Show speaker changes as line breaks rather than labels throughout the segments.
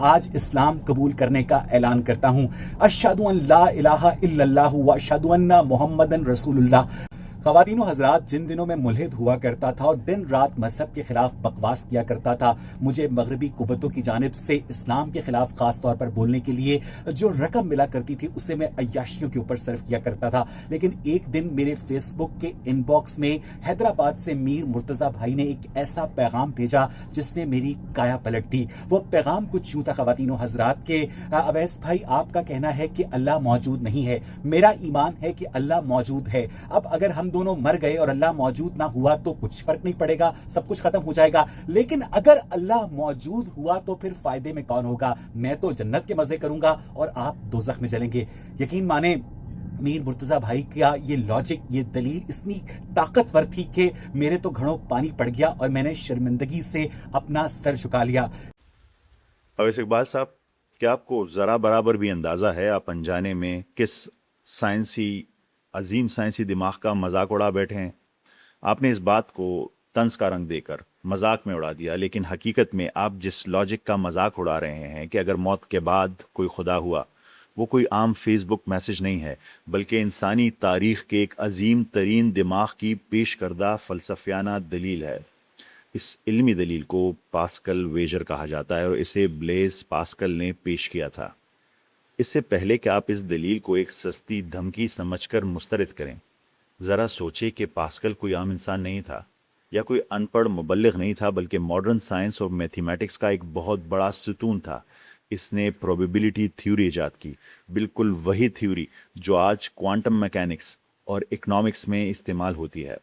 آج اسلام قبول کرنے کا اعلان کرتا ہوں۔ اشہدو ان لا الہ الا اللہ و اشہدو ان محمدن رسول اللہ۔ خواتین و حضرات، جن دنوں میں ملحد ہوا کرتا تھا اور دن رات مذہب کے خلاف بکواس کیا کرتا تھا، مجھے مغربی قوتوں کی جانب سے اسلام کے خلاف خاص طور پر بولنے کے لیے جو رقم ملا کرتی تھی اسے میں عیاشیوں کے اوپر صرف کیا کرتا تھا۔ لیکن ایک دن میرے فیس بک کے ان باکس میں حیدرآباد سے میر مرتضی بھائی نے ایک ایسا پیغام بھیجا جس نے میری کایا پلٹ دی۔ وہ پیغام کچھ یوں تھا خواتین و حضرات کہ اویس بھائی، آپ کا کہنا ہے کہ اللہ موجود نہیں ہے، میرا ایمان ہے کہ اللہ موجود ہے۔ اب اگر ہم دونوں مر گئے اور اللہ موجود نہ ہوا تو کچھ فرق نہیں پڑے گا، سب کچھ ختم ہو جائے گا، لیکن اگر اللہ موجود ہوا تو پھر فائدے میں کون ہوگا؟ میں تو جنت کے مزے کروں گا اور آپ دوزخ میں جلیں گے۔ یقین مانیں میر مرتضی بھائی کا یہ لاجک، یہ دلیل اتنی طاقتور تھی کہ میرے تو گھڑوں پانی پڑ گیا اور میں نے شرمندگی سے اپنا سر جھکا لیا۔
اویس اقبال صاحب، کیا آپ کو ذرا برابر بھی اندازہ ہے آپ انجانے میں کس عظیم سائنسی دماغ کا مذاق اڑا بیٹھے ہیں؟ آپ نے اس بات کو طنز کا رنگ دے کر مذاق میں اڑا دیا، لیکن حقیقت میں آپ جس لاجک کا مذاق اڑا رہے ہیں کہ اگر موت کے بعد کوئی خدا ہوا، وہ کوئی عام فیس بک میسج نہیں ہے، بلکہ انسانی تاریخ کے ایک عظیم ترین دماغ کی پیش کردہ فلسفیانہ دلیل ہے۔ اس علمی دلیل کو پاسکل ویجر کہا جاتا ہے اور اسے بلیز پاسکل نے پیش کیا تھا۔ اس سے پہلے کہ آپ اس دلیل کو ایک سستی دھمکی سمجھ کر مسترد کریں، ذرا سوچے کہ پاسکل کوئی عام انسان نہیں تھا یا کوئی ان پڑھ مبلغ نہیں تھا، بلکہ ماڈرن سائنس اور میتھمیٹکس کا ایک بہت بڑا ستون تھا۔ اس نے پروبیبلٹی تھیوری ایجاد کی، بالکل وہی تھیوری جو آج کوانٹم میکینکس اور اکنامکس میں استعمال ہوتی ہے۔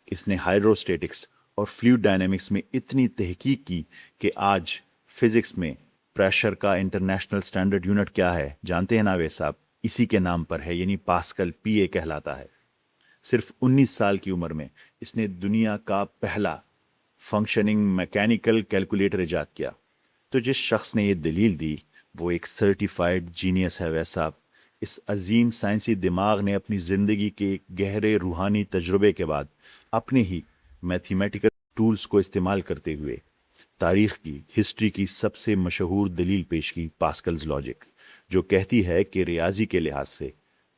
اس نے ہائیڈروسٹیٹکس اور فلوئڈ ڈائنامکس میں اتنی تحقیق کی کہ آج فزکس میں پریشر کا انٹرنیشنل سٹینڈرڈ یونٹ کیا ہے جانتے ہیں ناوے صاحب؟ اسی کے نام پر ہے، یعنی پاسکل، پی اے کہلاتا ہے۔ صرف 19 سال کی عمر میں اس نے دنیا کا پہلا فنکشننگ میکینیکل کیلکولیٹر ایجاد کیا۔ تو جس شخص نے یہ دلیل دی وہ ایک سرٹیفائیڈ جینیس ہے ویسا صاحب۔ اس عظیم سائنسی دماغ نے اپنی زندگی کے گہرے روحانی تجربے کے بعد اپنے ہی میتھمیٹیکل ٹولز کو استعمال کرتے ہوئے تاریخ کی، ہسٹری کی سب سے مشہور دلیل پیش کی، پاسکلز لاجک، جو کہتی ہے کہ ریاضی کے لحاظ سے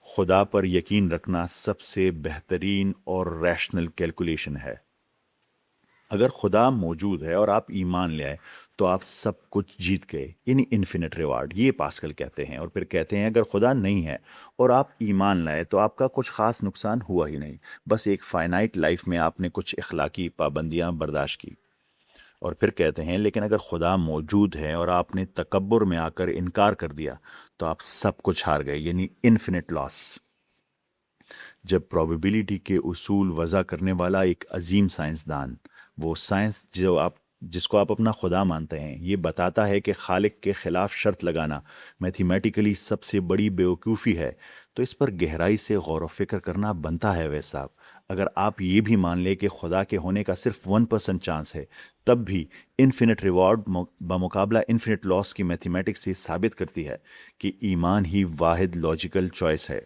خدا پر یقین رکھنا سب سے بہترین اور ریشنل کیلکولیشن ہے۔ اگر خدا موجود ہے اور آپ ایمان لے آئے تو آپ سب کچھ جیت گئے، یعنی انفینٹ ریوارڈ، یہ پاسکل کہتے ہیں۔ اور پھر کہتے ہیں اگر خدا نہیں ہے اور آپ ایمان لائے تو آپ کا کچھ خاص نقصان ہوا ہی نہیں، بس ایک فائنائٹ لائف میں آپ نے کچھ اخلاقی پابندیاں برداشت کی۔ اور پھر کہتے ہیں لیکن اگر خدا موجود ہے اور آپ نے تکبر میں آ کر انکار کر دیا تو آپ سب کچھ ہار گئے، یعنی انفینٹ لاس۔ جب پروبیبلٹی کے اصول وضع کرنے والا ایک عظیم سائنسدان، وہ سائنس جس کو آپ اپنا خدا مانتے ہیں، یہ بتاتا ہے کہ خالق کے خلاف شرط لگانا میتھمیٹیکلی سب سے بڑی بیوقوفی ہے، تو اس پر گہرائی سے غور و فکر کرنا بنتا ہے ویسا صاحب۔ اگر آپ یہ بھی مان لیں کہ خدا کے ہونے کا صرف 1% چانس ہے، تب بھی انفینٹ ریوارڈ بمقابلہ انفینٹ لاس کی میتھمیٹکس سے ثابت کرتی ہے کہ ایمان ہی واحد لاجیکل چوائس ہے۔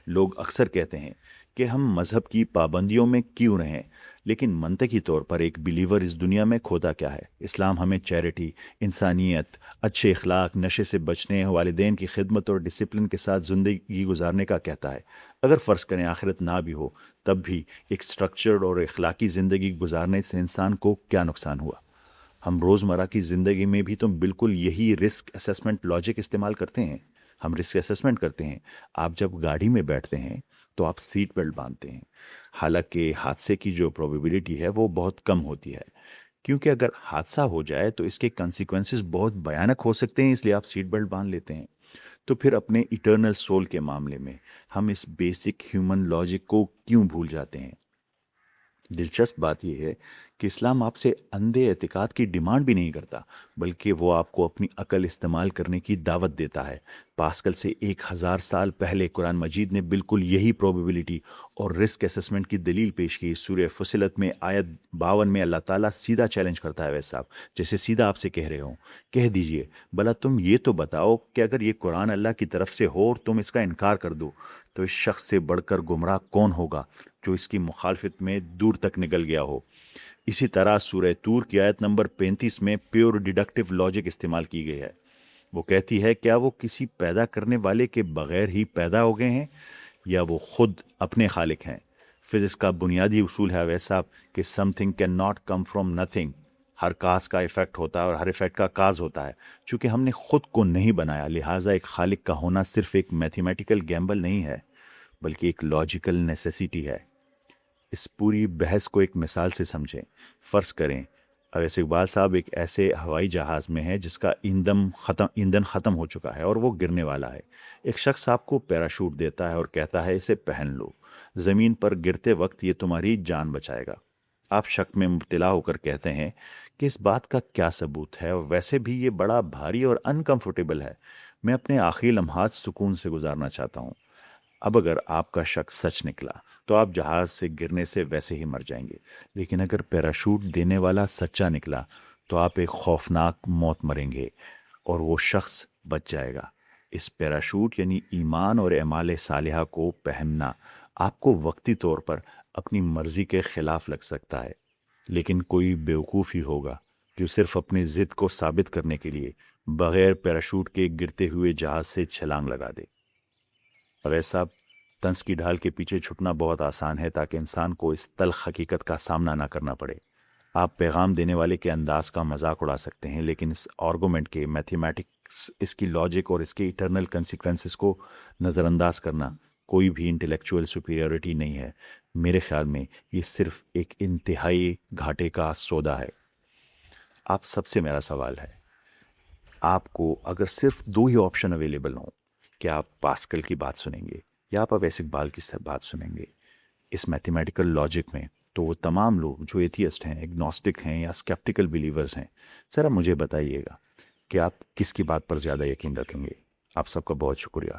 لوگ اکثر کہتے ہیں کہ ہم مذہب کی پابندیوں میں کیوں رہیں، لیکن منطقی طور پر ایک بلیور اس دنیا میں کھوتا کیا ہے؟ اسلام ہمیں چیریٹی، انسانیت، اچھے اخلاق، نشے سے بچنے، والدین کی خدمت اور ڈسپلن کے ساتھ زندگی گزارنے کا کہتا ہے۔ اگر فرض کریں آخرت نہ بھی ہو، تب بھی ایک سٹرکچرڈ اور اخلاقی زندگی گزارنے سے انسان کو کیا نقصان ہوا؟ ہم روزمرہ کی زندگی میں بھی تو بالکل یہی رسک اسیسمنٹ لاجک استعمال کرتے ہیں۔ ہم رسک اسیسمنٹ کرتے ہیں۔ آپ جب گاڑی میں بیٹھتے ہیں تو آپ سیٹ بیلٹ باندھتے ہیں، حالانکہ حادثے کی جو پروبیبلٹی ہے وہ بہت کم ہوتی ہے، کیونکہ اگر حادثہ ہو جائے تو اس کے کنسیکوینسز بہت بھیانک ہو سکتے ہیں، اس لیے آپ سیٹ بیلٹ باندھ لیتے ہیں۔ تو پھر اپنے ایٹرنل سول کے معاملے میں ہم اس بیسک ہیومن لاجک کو کیوں بھول جاتے ہیں؟ دلچسپ بات یہ ہے کہ اسلام آپ سے اندھے اعتقاد کی ڈیمانڈ بھی نہیں کرتا، بلکہ وہ آپ کو اپنی عقل استعمال کرنے کی دعوت دیتا ہے۔ پاسکل سے 1000 سال پہلے قرآن مجید نے بالکل یہی پروبیبلٹی اور رسک اسسمنٹ کی دلیل پیش کی۔ سورہ فصلت میں آیت 52 میں اللہ تعالیٰ سیدھا چیلنج کرتا ہے ویسا صاحب، جیسے سیدھا آپ سے کہہ رہے ہوں، کہہ دیجئے بھلا تم یہ تو بتاؤ کہ اگر یہ قرآن اللہ کی طرف سے ہو اور تم اس کا انکار کر دو تو اس شخص سے بڑھ کر گمراہ کون ہوگا جو اس کی مخالفت میں دور تک نکل گیا ہو۔ اسی طرح سورہ طور کی آیت نمبر 35 میں پیور ڈیڈکٹیو لاجک استعمال کی گئی ہے۔ وہ کہتی ہے کیا وہ کسی پیدا کرنے والے کے بغیر ہی پیدا ہو گئے ہیں یا وہ خود اپنے خالق ہیں؟ فزکس کا بنیادی اصول ہے ویسا کہ some thing can not come from nothing. Hare cause کا ایفیکٹ ہوتا ہے اور ہر ایفیکٹ کا کاز ہوتا ہے. چونکہ ہم نے خود کو نہیں بنایا لہٰذا ایک خالق کا ہونا صرف ایک میتھمیٹیکل گیمبل نہیں ہے بلکہ ایک لاجیکل نیسیسٹی ہے. اس پوری بحث کو ایک مثال سے سمجھیں. فرض کریں اویس اقبال صاحب ایک ایسے ہوائی جہاز میں ہیں جس کا ایندھن ختم ہو چکا ہے اور وہ گرنے والا ہے. ایک شخص آپ کو پیراشوٹ دیتا ہے اور کہتا ہے اسے پہن لو، زمین پر گرتے وقت یہ تمہاری جان بچائے گا. آپ شک میں مبتلا ہو کر کہتے ہیں کہ اس بات کا کیا ثبوت ہے، اور ویسے بھی یہ بڑا بھاری اور انکمفرٹیبل ہے، میں اپنے آخری لمحات سکون سے گزارنا چاہتا ہوں. اب اگر آپ کا شک سچ نکلا تو آپ جہاز سے گرنے سے ویسے ہی مر جائیں گے، لیکن اگر پیراشوٹ دینے والا سچا نکلا تو آپ ایک خوفناک موت مریں گے اور وہ شخص بچ جائے گا. اس پیراشوٹ یعنی ایمان اور اعمال صالحہ کو پہننا آپ کو وقتی طور پر اپنی مرضی کے خلاف لگ سکتا ہے، لیکن کوئی بیوقوف ہی ہوگا جو صرف اپنی ضد کو ثابت کرنے کے لیے بغیر پیراشوٹ کے گرتے ہوئے جہاز سے چھلانگ لگا دے. اویس صاحب، طنز کی ڈھال کے پیچھے چھپنا بہت آسان ہے تاکہ انسان کو اس تلخ حقیقت کا سامنا نہ کرنا پڑے. آپ پیغام دینے والے کے انداز کا مذاق اڑا سکتے ہیں لیکن اس آرگومنٹ کے میتھمیٹکس، اس کی لاجک اور اس کے ایٹرنل کنسیکوینسز کو نظر انداز کرنا کوئی بھی انٹلیکچوئل سپیریورٹی نہیں ہے. میرے خیال میں یہ صرف ایک انتہائی گھاٹے کا سودا ہے. آپ سب سے میرا سوال ہے، آپ کو اگر صرف دو ہی آپشن اویلیبل ہوں، کیا آپ پاسکل کی بات سنیں گے یا آپ اویس اقبال کی بات سنیں گے؟ اس میتھمیٹیکل لاجک میں تو وہ تمام لوگ جو ایتھیسٹ ہیں، ایگنوسٹک ہیں یا اسکیپٹیکل بلیورز ہیں، ذرا مجھے بتائیے گا کہ آپ کس کی بات پر زیادہ یقین رکھیں گے. آپ سب کا بہت شکریہ.